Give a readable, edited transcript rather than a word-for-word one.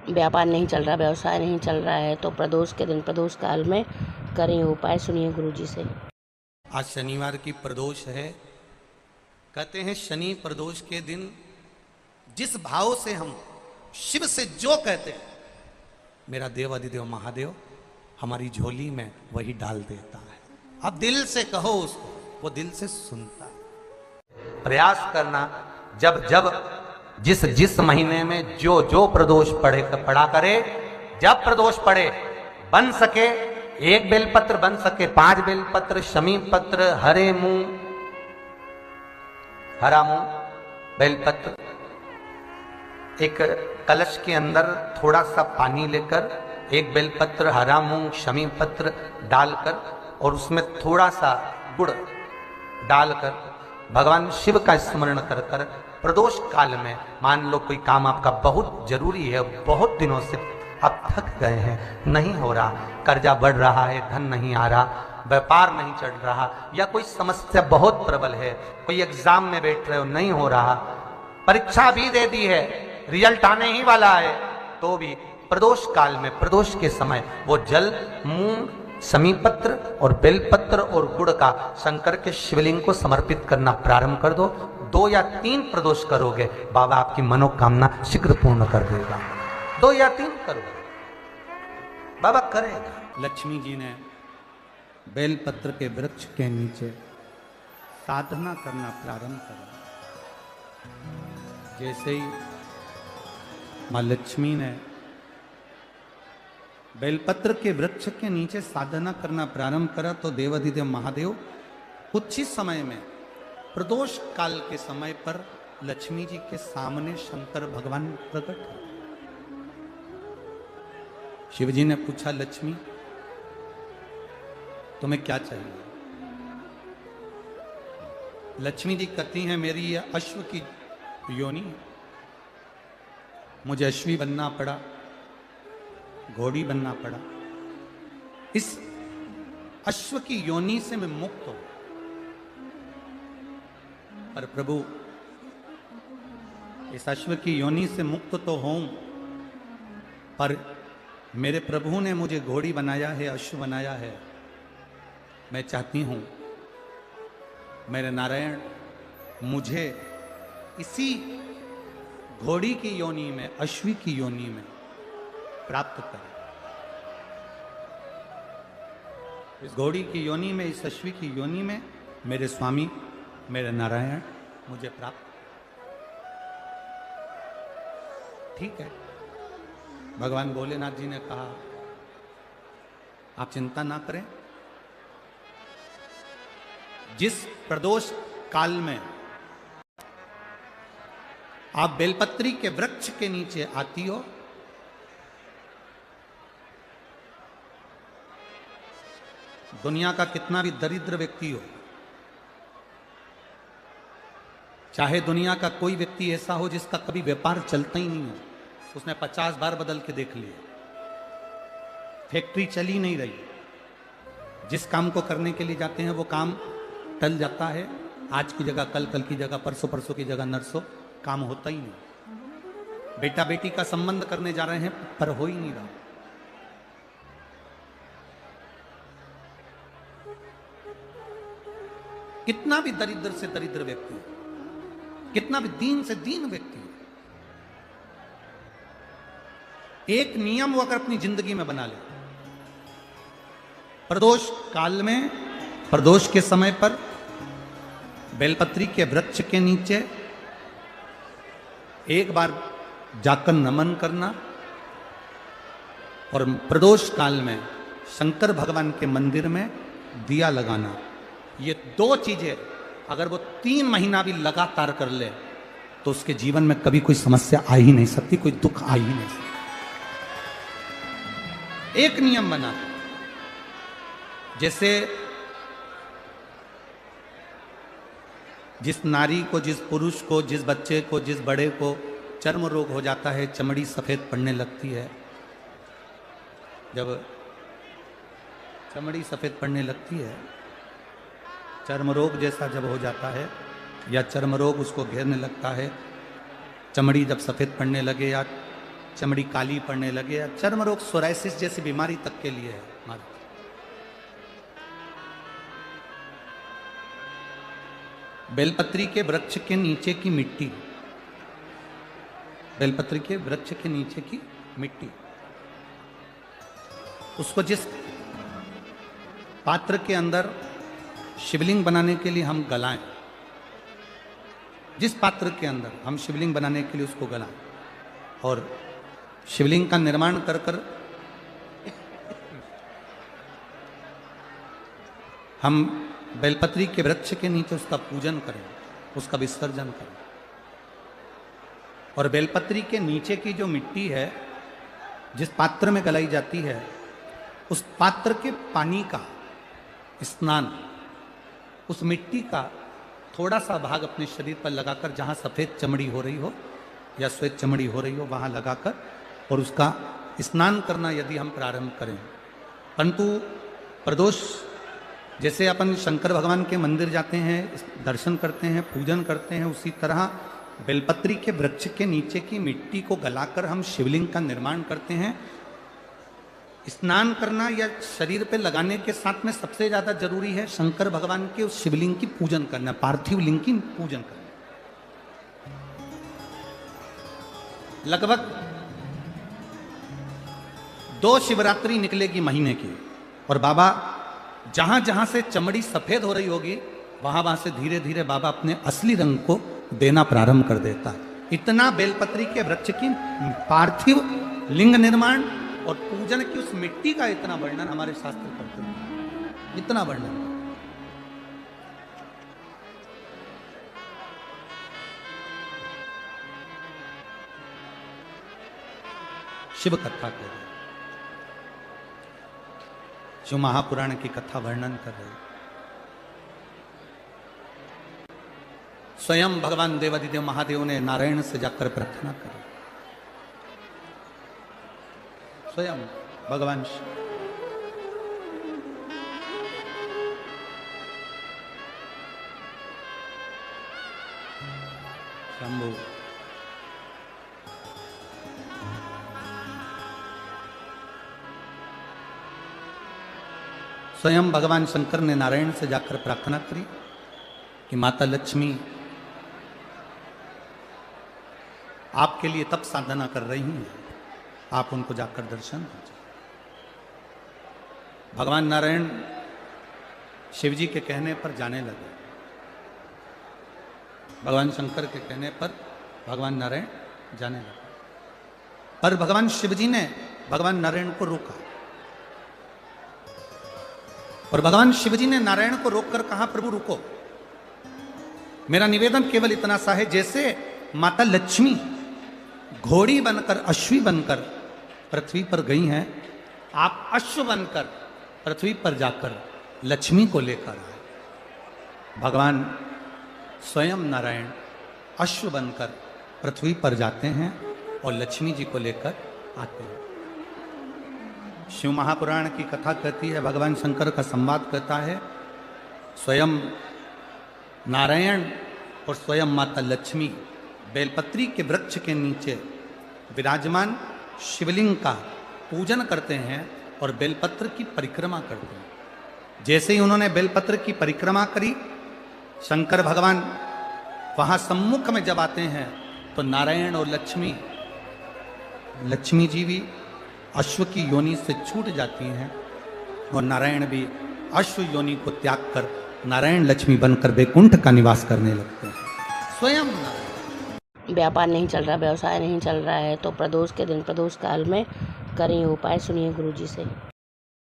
व्यापार नहीं चल रहा, व्यवसाय नहीं चल रहा है, तो प्रदोष के दिन, प्रदोष काल में करें उपाय। सुनिए गुरुजी से। आज शनिवार की प्रदोष है। कहते हैं शनि प्रदोष के दिन जिस भाव से हम शिव से जो कहते हैं, मेरा देव अधिदेव महादेव हमारी झोली में वही डाल देता है। अब दिल से कहो उसको, वो दिल से सुनता है। प्रयास करना, जब जब जिस जिस महीने में जो जो प्रदोष पड़ा करे, जब प्रदोष पड़े, बन सके 1 बेलपत्र, बन सके 5 बेलपत्र, शमी पत्र, हरे मुंह, हरा मुंह, बेलपत्र, एक कलश के अंदर थोड़ा सा पानी लेकर 1 बेलपत्र, हरा मूंग, शमी पत्र डालकर और उसमें थोड़ा सा गुड़ डालकर भगवान शिव का स्मरण कर कर प्रदोष काल में, मान लो कोई काम आपका बहुत जरूरी है, बहुत दिनों से आप थक गए हैं, नहीं हो रहा, कर्जा बढ़ रहा है, धन नहीं आ रहा, व्यापार नहीं चढ़ रहा, या कोई समस्या बहुत प्रबल है, कोई एग्जाम में बैठ रहे हो, नहीं हो रहा, परीक्षा भी दे दी है, रिजल्ट आने ही वाला है, तो भी प्रदोष काल में, प्रदोष के समय वो जल, मूंग, समीपत्र और बेलपत्र और गुड़ का शंकर के शिवलिंग को समर्पित करना प्रारंभ कर दो। 2 या 3 प्रदोष करोगे, बाबा आपकी मनोकामना शीघ्र पूर्ण कर देगा। 2 या 3 करोगे, बाबा करेगा। लक्ष्मी जी ने बेलपत्र के वृक्ष के नीचे साधना करना प्रारंभ करा। जैसे ही मां लक्ष्मी ने बेलपत्र के वृक्ष के नीचे साधना करना प्रारंभ करा, तो देवाधिदेव महादेव कुछ ही समय में, प्रदोष काल के समय पर, लक्ष्मी जी के सामने शंकर भगवान प्रकट हुए। शिव जी ने पूछा, लक्ष्मी तुम्हें क्या चाहिए? लक्ष्मी जी कहती हैं, मेरी यह अश्व की योनि, मुझे अश्वी बनना पड़ा, घोड़ी बनना पड़ा, इस अश्व की योनि से मैं मुक्त हूं। पर प्रभु, इस अश्व की योनि से मुक्त तो हूं, पर मेरे प्रभु ने मुझे घोड़ी बनाया है, अश्व बनाया है। मैं चाहती हूं मेरे नारायण मुझे इसी घोड़ी की योनि में, अश्वी की योनि में प्राप्त करें। इस घोड़ी की योनि में, इस अश्वी की योनि में मेरे स्वामी, मेरे नारायण मुझे प्राप्त। ठीक है, भगवान भोलेनाथ जी ने कहा, आप चिंता ना करें, जिस प्रदोष काल में आप बेलपत्री के वृक्ष के नीचे आती हो, दुनिया का कितना भी दरिद्र व्यक्ति हो, चाहे दुनिया का कोई व्यक्ति ऐसा हो जिसका कभी व्यापार चलता ही नहीं हो, उसने 50 बार बदल के देख लिया, फैक्ट्री चली नहीं रही, जिस काम को करने के लिए जाते हैं वो काम टल जाता है, आज की जगह कल, कल की जगह परसों, परसों की जगह नरसों, काम होता ही नहीं। बेटा बेटी का संबंध करने जा रहे हैं पर हो ही नहीं रहा। कितना भी दरिद्र से दरिद्र व्यक्ति हो, कितना भी दीन से दीन व्यक्ति हो, एक नियम वो अगर अपनी जिंदगी में बना ले, प्रदोष काल में, प्रदोष के समय पर बेलपत्री के वृक्ष के नीचे एक बार जाकर नमन करना, और प्रदोष काल में शंकर भगवान के मंदिर में दिया लगाना। ये 2 चीजें अगर वो 3 महीना भी लगातार कर ले, तो उसके जीवन में कभी कोई समस्या आ ही नहीं सकती, कोई दुख आ ही नहीं सकता। एक नियम बना, जैसे जिस नारी को, जिस पुरुष को, जिस बच्चे को, जिस बड़े को चर्म रोग हो जाता है, चमड़ी सफेद पड़ने लगती है, जब चमड़ी सफेद पड़ने लगती है, चर्म रोग जैसा जब हो जाता है, या चर्म रोग उसको घेरने लगता है, चमड़ी जब सफेद पड़ने लगे, या चमड़ी काली पड़ने लगे, या चर्म रोग सोराइसिस जैसी बीमारी तक के लिए है महाराज। बेलपत्री के वृक्ष के नीचे की मिट्टी, बेलपत्री के वृक्ष के नीचे की मिट्टी, उसको जिस पात्र के अंदर शिवलिंग बनाने के लिए हम गलाएं, जिस पात्र के अंदर हम शिवलिंग बनाने के लिए उसको गलाएं और शिवलिंग का निर्माण कर कर हम बेलपत्री के वृक्ष के नीचे उसका पूजन करें, उसका विसर्जन करें। और बेलपत्री के नीचे की जो मिट्टी है जिस पात्र में गलाई जाती है, उस पात्र के पानी का स्नान, उस मिट्टी का थोड़ा सा भाग अपने शरीर पर लगाकर, जहाँ सफ़ेद चमड़ी हो रही हो या श्वेत चमड़ी हो रही हो वहाँ लगाकर और उसका स्नान करना यदि हम प्रारंभ करें। परंतु प्रदोष, जैसे अपन शंकर भगवान के मंदिर जाते हैं, दर्शन करते हैं, पूजन करते हैं, उसी तरह बेलपत्री के वृक्ष के नीचे की मिट्टी को गलाकर हम शिवलिंग का निर्माण करते हैं। स्नान करना या शरीर पे लगाने के साथ में सबसे ज्यादा जरूरी है शंकर भगवान के उस शिवलिंग की पूजन करना, पार्थिव लिंग की पूजन करना। लगभग 2 शिवरात्रि निकलेगी महीने की, और बाबा जहां जहां से चमड़ी सफेद हो रही होगी वहां वहां से धीरे धीरे बाबा अपने असली रंग को देना प्रारंभ कर देता है। इतना बेलपत्री के वृक्ष की पार्थिव लिंग निर्माण और पूजन की उस मिट्टी का इतना वर्णन हमारे शास्त्र करते हैं, इतना वर्णन। शिव कथा कर रहे, शिव महापुराण की कथा वर्णन कर रहे। स्वयं भगवान देवादिदेव महादेव ने नारायण से जाकर प्रार्थना करी, स्वयं भगवान शंभु स्वयं भगवान शंकर ने नारायण से जाकर प्रार्थना करी कि माता लक्ष्मी आपके लिए तप साधना कर रही हैं, आप उनको जाकर दर्शन दीजिए। भगवान नारायण शिव जी के कहने पर जाने लगे, भगवान शंकर के कहने पर भगवान नारायण जाने लगे, पर भगवान शिव जी ने भगवान नारायण को रोका, और भगवान शिव जी ने नारायण को रोककर कहा, प्रभु रुको, मेरा निवेदन केवल इतना सा है, जैसे माता लक्ष्मी घोड़ी बनकर, अश्वी बनकर पृथ्वी पर गई हैं, आप अश्व बनकर पृथ्वी पर जाकर लक्ष्मी को लेकर आए। भगवान स्वयं नारायण अश्व बनकर पृथ्वी पर जाते हैं और लक्ष्मी जी को लेकर आते हैं। शिव महापुराण की कथा कहती है, भगवान शंकर का संवाद कहता है, स्वयं नारायण और स्वयं माता लक्ष्मी बेलपत्री के वृक्ष के नीचे विराजमान शिवलिंग का पूजन करते हैं और बेलपत्र की परिक्रमा करते हैं। जैसे ही उन्होंने बेलपत्र की परिक्रमा करी, शंकर भगवान वहां सम्मुख में जब आते हैं तो नारायण और लक्ष्मी जी भी अश्व की योनि से छूट जाती हैं और नारायण भी अश्व योनि को त्याग कर नारायण लक्ष्मी बनकर वैकुंठ का निवास करने लगते हैं। स्वयं व्यापार नहीं चल रहा, व्यवसाय नहीं चल रहा है, तो प्रदोष के दिन, प्रदोष काल में करें उपाय, सुनिए गुरुजी से।